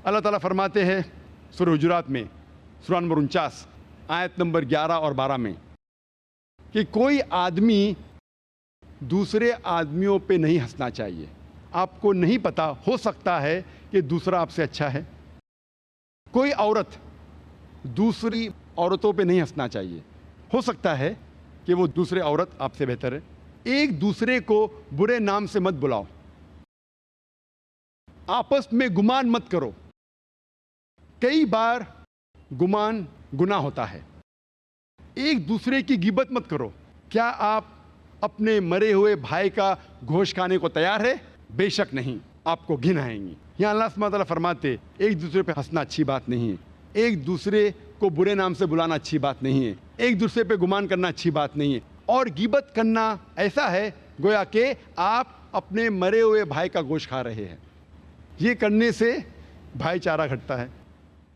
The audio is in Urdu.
اللہ تعالیٰ فرماتے ہیں سورہ حجرات میں سورہ نمبر 49 آیت نمبر 11 اور 12 میں کہ کوئی آدمی دوسرے آدمیوں پہ نہیں ہنسنا چاہیے. آپ کو نہیں پتا، ہو سکتا ہے کہ دوسرا آپ سے اچھا ہے. کوئی عورت دوسری عورتوں پہ نہیں ہنسنا چاہیے، ہو سکتا ہے کہ وہ دوسرے عورت آپ سے بہتر ہے. ایک دوسرے کو برے نام سے مت بلاؤ، آپس میں گمان مت کرو. کئی بار گمان گناہ ہوتا ہے. ایک دوسرے کی غیبت مت کرو. کیا آپ اپنے مرے ہوئے بھائی کا گوشت کھانے کو تیار ہے؟ بے شک نہیں، آپ کو گھن آئیں گی. یہاں اللہ سبحانہ تعالیٰ فرماتے ایک دوسرے پہ ہنسنا اچھی بات نہیں ہے، ایک دوسرے کو برے نام سے بلانا اچھی بات نہیں ہے، ایک دوسرے پہ گمان کرنا اچھی بات نہیں ہے. اور غیبت کرنا ایسا ہے گویا کہ آپ اپنے مرے ہوئے بھائی کا گوشت کھا رہے ہیں. یہ کرنے سے بھائی چارہ گھٹتا ہے.